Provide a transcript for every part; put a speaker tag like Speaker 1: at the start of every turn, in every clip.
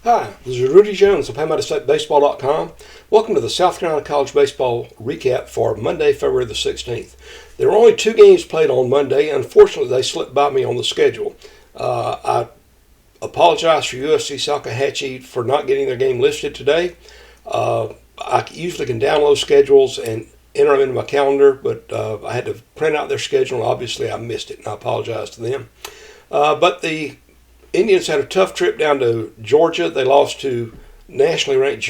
Speaker 1: Hi, this is Rudy Jones of PalmettoStateBaseball.com. Welcome to the South Carolina College Baseball recap for Monday, February the 16th. There were only 2 games played on Monday. Unfortunately, they slipped by me on the schedule. I apologize for USC Salkehatchie for not getting their game listed today. I usually can download schedules and enter them into my calendar, but I had to print out their schedule, and obviously I missed it, and I apologize to them. But the Indians had a tough trip down to Georgia. They lost to nationally ranked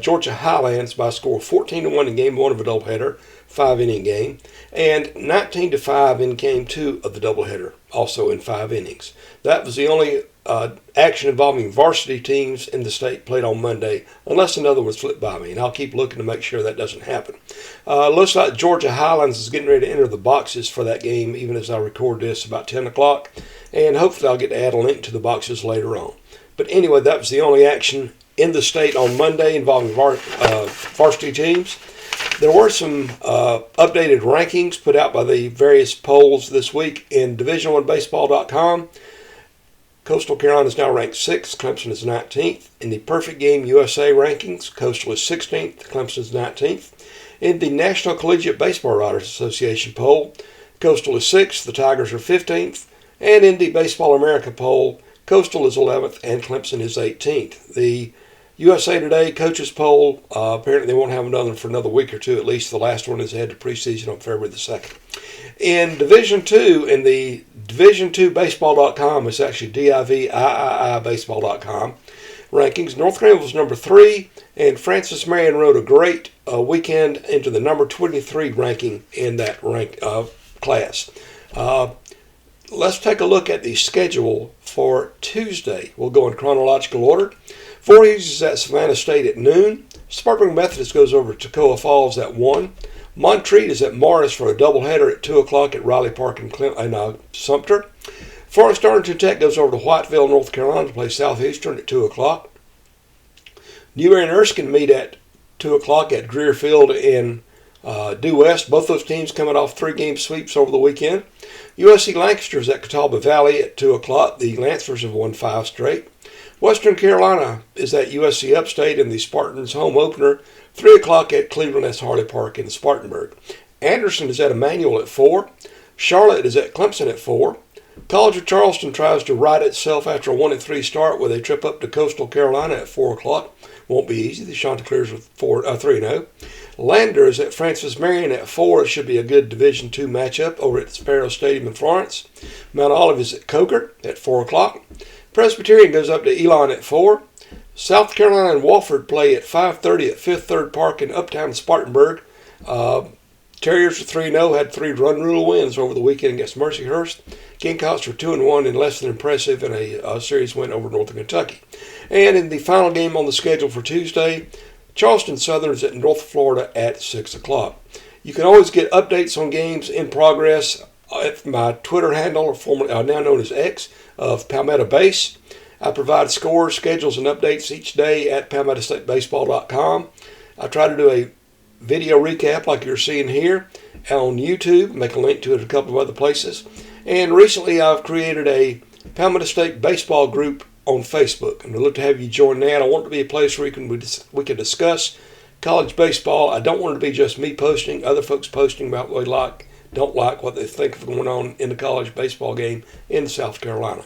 Speaker 1: Georgia Highlands by a score of 14-1 in Game 1 of a doubleheader, 5-inning game, and 19-5 in Game 2 of the doubleheader, also in 5 innings. That was the only action involving varsity teams in the state played on Monday, unless another was flipped by me, and I'll keep looking to make sure that doesn't happen. Looks like Georgia Highlands is getting ready to enter the boxes for that game, even as I record this about 10 o'clock, and hopefully I'll get to add a link to the boxes later on. But anyway, that was the only action in the state on Monday involving varsity teams. There were some updated rankings put out by the various polls this week in Division1Baseball.com. Coastal Carolina is now ranked 6th, Clemson is 19th. In the Perfect Game USA rankings, Coastal is 16th, Clemson is 19th. In the National Collegiate Baseball Writers Association poll, Coastal is 6th, the Tigers are 15th. And in the Baseball America poll, Coastal is 11th and Clemson is 18th. The USA Today coaches poll, apparently they won't have another for another week or two at least. The last one is ahead to preseason on February the 2nd. In Division 2, in the Division2Baseball.com, it's actually DIVIII Baseball.com rankings, North Greenville is number 3, and Francis Marion rode a great weekend into the number 23 ranking in that class. Let's take a look at the schedule for Tuesday. We'll go in chronological order. Voorhees is at Savannah State at noon. Spartanburg Methodist goes over to Toccoa Falls at 1. Montreat is at Morris for a doubleheader at 2 o'clock at Riley Park in Sumter. Forest Arlington Tech goes over to Whiteville, North Carolina to play Southeastern at 2 o'clock. Newberry and Erskine meet at 2 o'clock at Greer Field in Due West. Both those teams coming off 3-game sweeps over the weekend. USC Lancaster is at Catawba Valley at 2 o'clock. The Lancers have won 5 straight. Western Carolina is at USC Upstate in the Spartans home opener, 3 o'clock at Cleveland S. Harley Park in Spartanburg. Anderson is at Emmanuel at 4. Charlotte is at Clemson at 4. College of Charleston tries to right itself after a 1-3 start with a trip up to Coastal Carolina at 4 o'clock. Won't be easy. The Chanticleers with 3-0. Lander is at Francis Marion at 4. It should be a good Division II matchup over at Sparrow Stadium in Florence. Mount Olive is at Coker at 4 o'clock. Presbyterian goes up to Elon at 4. South Carolina and Wofford play at 5:30 at Fifth Third Park in Uptown Spartanburg. Terriers are 3-0, had 3 run rule wins over the weekend against Mercyhurst. Gamecocks were 2-1 and less than impressive in a series win over Northern Kentucky. And in the final game on the schedule for Tuesday, Charleston Southern is at North Florida at 6 o'clock. You can always get updates on games in progress at my Twitter handle, now known as X, of Palmetto Base. I provide scores, schedules, and updates each day at PalmettoStateBaseball.com. I try to do a video recap like you're seeing here on YouTube, make a link to it at a couple of other places. And recently I've created a Palmetto State baseball group on Facebook, and I'd love to have you join that. I want it to be a place where we can discuss college baseball. I don't want it to be just me posting, other folks posting about what they like, don't like, what they think of going on in the college baseball game in South Carolina.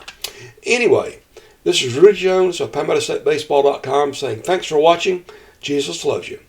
Speaker 1: Anyway, this is Rudy Jones of PalmettoStateBaseball.com saying thanks for watching. Jesus loves you.